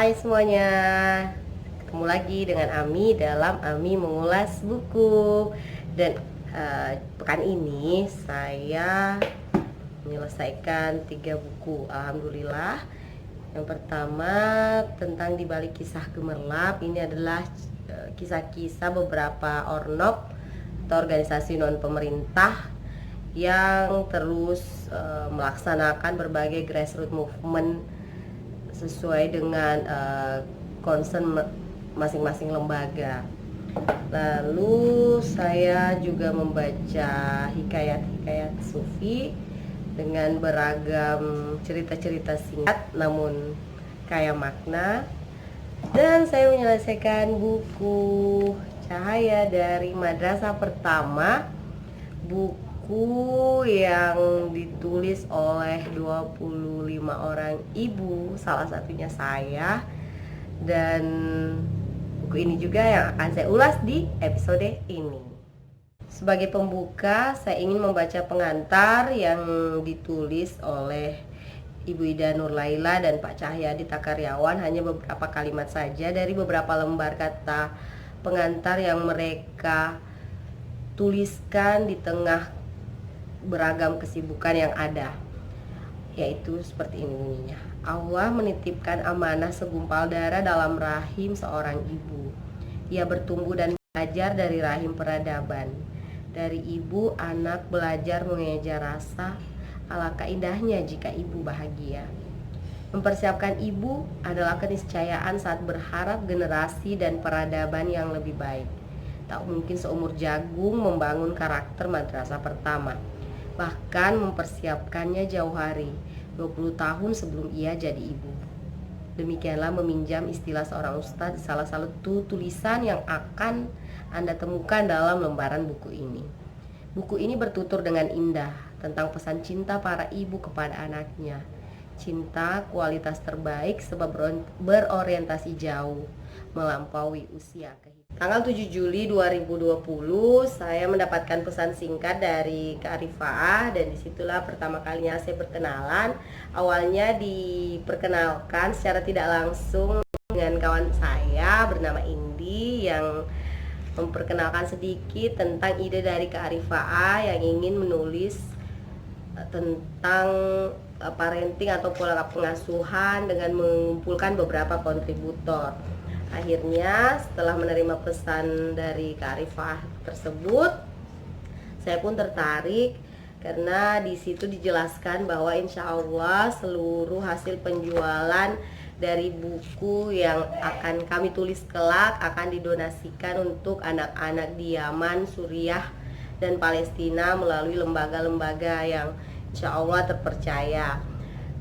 Hai semuanya, ketemu lagi dengan Ami dalam Ami mengulas buku. Dan pekan ini saya menyelesaikan 3 buku, alhamdulillah. Yang pertama tentang dibalik kisah gemerlap. Ini adalah kisah-kisah beberapa ornop atau organisasi non pemerintah yang terus melaksanakan berbagai grassroots movement sesuai dengan concern masing-masing lembaga. Lalu saya juga membaca hikayat-hikayat sufi dengan beragam cerita-cerita singkat namun kaya makna. Dan saya menyelesaikan buku Cahaya dari Madrasah Pertama, buku yang ditulis oleh 25 orang ibu, salah satunya saya. Dan buku ini juga yang akan saya ulas di episode ini. Sebagai pembuka, saya ingin membaca pengantar yang ditulis oleh Ibu Ida Nurlaila dan Pak Cahyadi Takaryawan. Hanya beberapa kalimat saja dari beberapa lembar kata pengantar yang mereka tuliskan di tengah beragam kesibukan yang ada, yaitu seperti ini bunyinya. Allah menitipkan amanah segumpal darah dalam rahim seorang ibu. Ia bertumbuh dan belajar dari rahim peradaban. Dari ibu anak belajar mengeja rasa. Alangkah indahnya jika ibu bahagia. Mempersiapkan ibu adalah keniscayaan saat berharap generasi dan peradaban yang lebih baik. Tak mungkin seumur jagung membangun karakter madrasah pertama. Bahkan mempersiapkannya jauh hari, 20 tahun sebelum ia jadi ibu. Demikianlah meminjam istilah seorang ustadz di salah satu tulisan yang akan Anda temukan dalam lembaran buku ini. Buku ini bertutur dengan indah tentang pesan cinta para ibu kepada anaknya. Cinta kualitas terbaik sebab berorientasi jauh melampaui usia kehidupan. Tanggal 7 Juli 2020 saya mendapatkan pesan singkat dari Kak Arifah, dan disitulah pertama kalinya saya berkenalan. Awalnya diperkenalkan secara tidak langsung dengan kawan saya bernama Indi yang memperkenalkan sedikit tentang ide dari Kak Arifah yang ingin menulis tentang parenting atau pola pengasuhan dengan mengumpulkan beberapa kontributor. Akhirnya setelah menerima pesan dari Kak Arifah tersebut, saya pun tertarik karena di situ dijelaskan bahwa insya Allah seluruh hasil penjualan dari buku yang akan kami tulis kelak akan didonasikan untuk anak-anak di Yaman, Suriah, dan Palestina melalui lembaga-lembaga yang insya Allah terpercaya.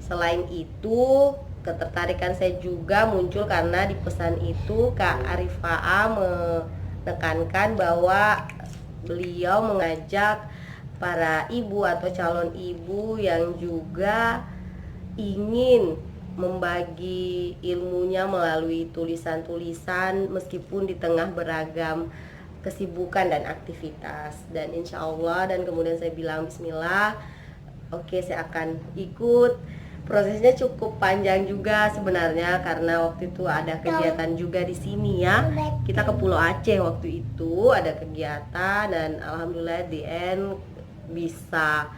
Selain itu, ketertarikan saya juga muncul karena di pesan itu Kak Arifah menekankan bahwa beliau mengajak para ibu atau calon ibu yang juga ingin membagi ilmunya melalui tulisan-tulisan meskipun di tengah beragam kesibukan dan aktivitas. Dan insya Allah, dan kemudian saya bilang bismillah, oke, saya akan ikut. Prosesnya cukup panjang juga sebenarnya karena waktu itu ada kegiatan juga di sini ya. Kita ke Pulau Aceh waktu itu ada kegiatan, dan alhamdulillah di end bisa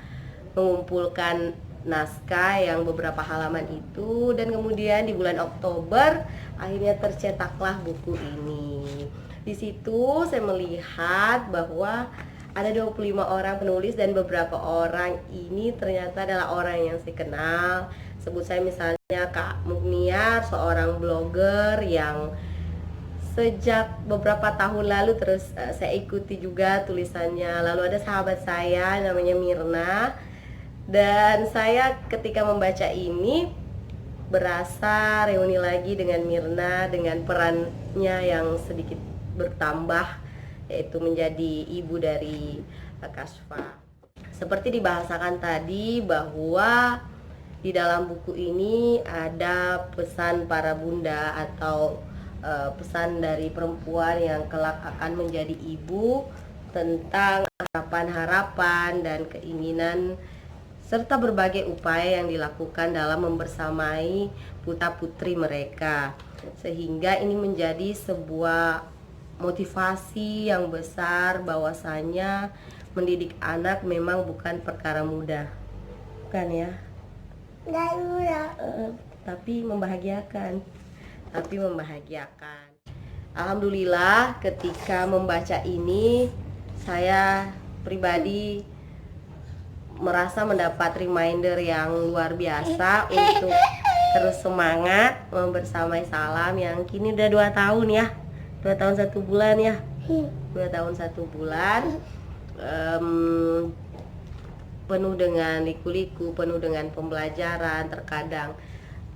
mengumpulkan naskah yang beberapa halaman itu, dan kemudian di bulan Oktober akhirnya tercetaklah buku ini. Di situ saya melihat bahwa ada 25 orang penulis dan beberapa orang ini ternyata adalah orang yang saya kenal. Sebut saya misalnya Kak Mugniar, seorang blogger yang sejak beberapa tahun lalu terus saya ikuti juga tulisannya. Lalu ada sahabat saya namanya Mirna. Dan saya ketika membaca ini berasa reuni lagi dengan Mirna dengan perannya yang sedikit bertambah, yaitu menjadi ibu dari Kasfa. Seperti dibahasakan tadi bahwa di dalam buku ini ada pesan para bunda atau pesan dari perempuan yang kelak akan menjadi ibu tentang harapan-harapan dan keinginan serta berbagai upaya yang dilakukan dalam membersamai putra-putri mereka. sehingga ini menjadi sebuah motivasi yang besar bahwasanya mendidik anak memang bukan perkara mudah, bukan ya? Nggak mudah. Tapi membahagiakan. Alhamdulillah ketika membaca ini saya pribadi merasa mendapat reminder yang luar biasa untuk terus semangat membersamai Salam yang kini udah 2 tahun ya, 2 tahun 1 bulan ya, 2 tahun 1 bulan, penuh dengan liku-liku, penuh dengan pembelajaran. Terkadang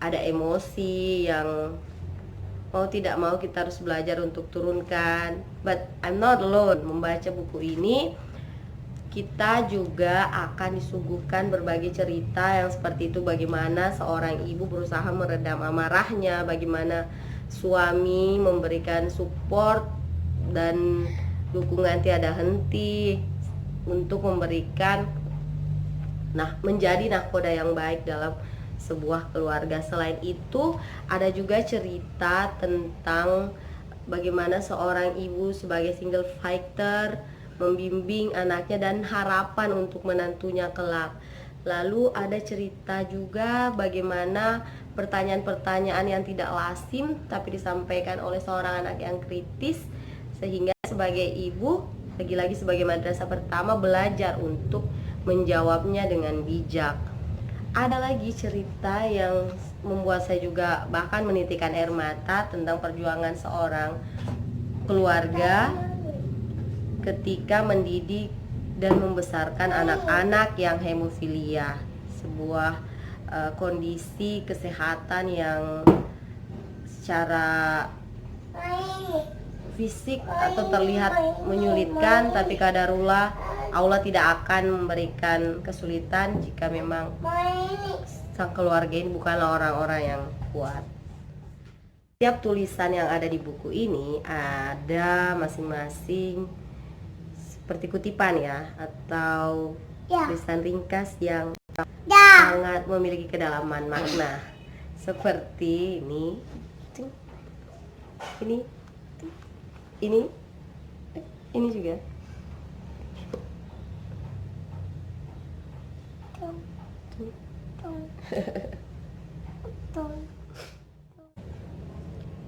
ada emosi yang mau tidak mau kita harus belajar untuk turunkan. But I'm not alone. Membaca buku ini kita juga akan disuguhkan berbagai cerita yang seperti itu. Bagaimana seorang ibu berusaha meredam amarahnya, bagaimana suami memberikan support dan dukungan tiada henti untuk memberikan menjadi nahkoda yang baik dalam sebuah keluarga. Selain itu ada juga cerita tentang bagaimana seorang ibu sebagai single fighter membimbing anaknya dan harapan untuk menantunya kelak. Lalu ada cerita juga bagaimana pertanyaan-pertanyaan yang tidak lazim tapi disampaikan oleh seorang anak yang kritis, sehingga sebagai ibu, lagi-lagi sebagai madrasah pertama, belajar untuk menjawabnya dengan bijak. Ada lagi cerita yang membuat saya juga bahkan menitikkan air mata tentang perjuangan seorang keluarga ketika mendidik dan membesarkan anak-anak yang hemofilia, sebuah kondisi kesehatan yang secara fisik atau terlihat menyulitkan, tapi qadarullah Allah tidak akan memberikan kesulitan jika memang sang keluarga ini bukanlah orang-orang yang kuat. Setiap tulisan yang ada di buku ini ada masing-masing seperti kutipan ya, atau tulisan ringkas yang sangat memiliki kedalaman makna. Seperti ini juga.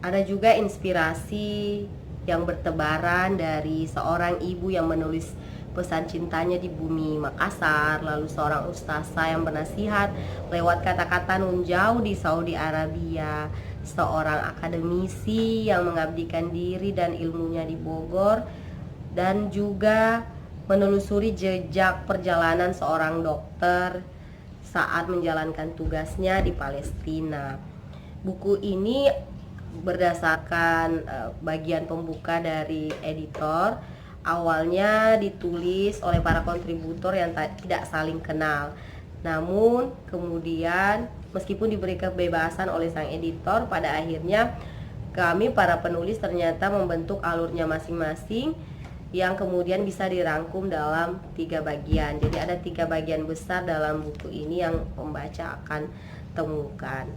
Ada juga inspirasi yang bertebaran dari seorang ibu yang menulis pesan cintanya di bumi Makassar, lalu seorang ustazah yang bernasihat lewat kata-kata nun jauh di Saudi Arabia, seorang akademisi yang mengabdikan diri dan ilmunya di Bogor, dan juga menelusuri jejak perjalanan seorang dokter saat menjalankan tugasnya di Palestina. Buku ini berdasarkan bagian pembuka dari editor. Awalnya ditulis oleh para kontributor yang tidak saling kenal, namun kemudian meskipun diberi kebebasan oleh sang editor, pada akhirnya kami para penulis ternyata membentuk alurnya masing-masing yang kemudian bisa dirangkum dalam 3 bagian. Jadi ada 3 bagian besar dalam buku ini yang pembaca akan temukan.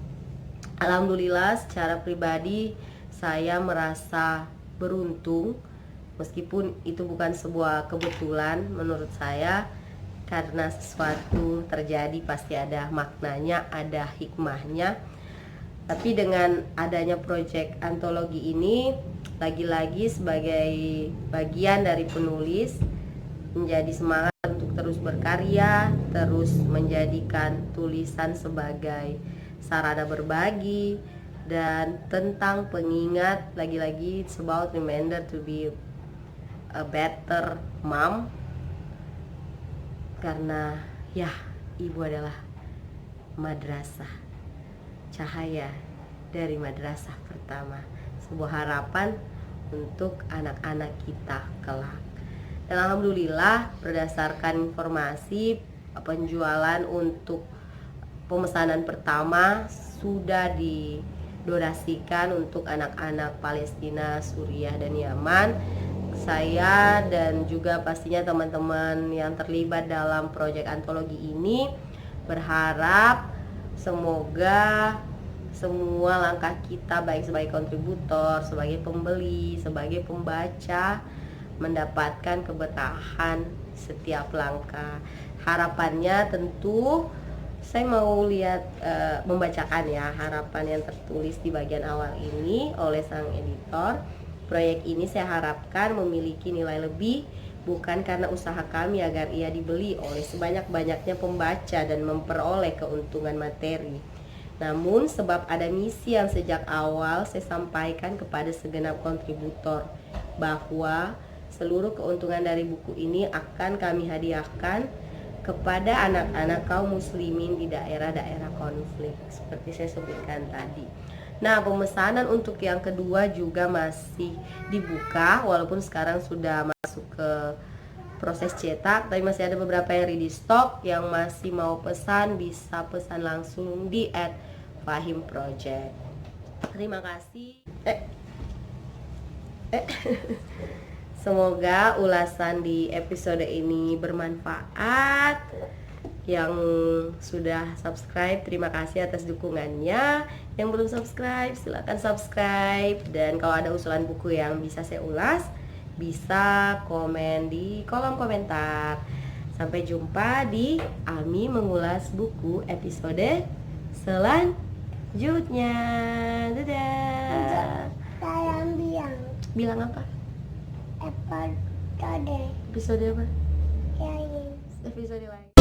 Alhamdulillah, secara pribadi saya merasa beruntung, meskipun itu bukan sebuah kebetulan menurut saya, karena sesuatu terjadi pasti ada maknanya, ada hikmahnya. Tapi dengan adanya proyek antologi ini, lagi-lagi sebagai bagian dari penulis menjadi semangat untuk terus berkarya, terus menjadikan tulisan sebagai sarana berbagi dan tentang pengingat. Lagi-lagi it's about reminder to be a better mom, karena ya, ibu adalah madrasah, cahaya dari madrasah pertama, sebuah harapan untuk anak-anak kita kelak. Dan alhamdulillah berdasarkan informasi penjualan untuk pemesanan pertama sudah didonasikan untuk anak-anak Palestina, Suriah, dan Yaman. Saya dan juga pastinya teman-teman yang terlibat dalam proyek antologi ini berharap semoga semua langkah kita, baik sebagai kontributor, sebagai pembeli, sebagai pembaca, mendapatkan keberkahan setiap langkah. Harapannya tentu saya mau lihat, membacakan ya harapan yang tertulis di bagian awal ini oleh sang editor. Proyek ini saya harapkan memiliki nilai lebih, bukan karena usaha kami agar ia dibeli oleh sebanyak-banyaknya pembaca dan memperoleh keuntungan materi, namun sebab ada misi yang sejak awal saya sampaikan kepada segenap kontributor, bahwa seluruh keuntungan dari buku ini akan kami hadiahkan kepada anak-anak kaum muslimin di daerah-daerah konflik, seperti saya sebutkan tadi. Nah, pemesanan untuk yang kedua juga masih dibuka, walaupun sekarang sudah masuk ke proses cetak, tapi masih ada beberapa yang ready stock. Yang masih mau pesan bisa pesan langsung di @fahimproject. Terima kasih. Semoga ulasan di episode ini bermanfaat. Yang sudah subscribe, terima kasih atas dukungannya. Yang belum subscribe, silakan subscribe. Dan kalau ada usulan buku yang bisa saya ulas, bisa komen di kolom komentar. Sampai jumpa di Ami Mengulas Buku episode selanjutnya. Dadah. Saya Bilang apa? episode Episode apa? yang Episode lain.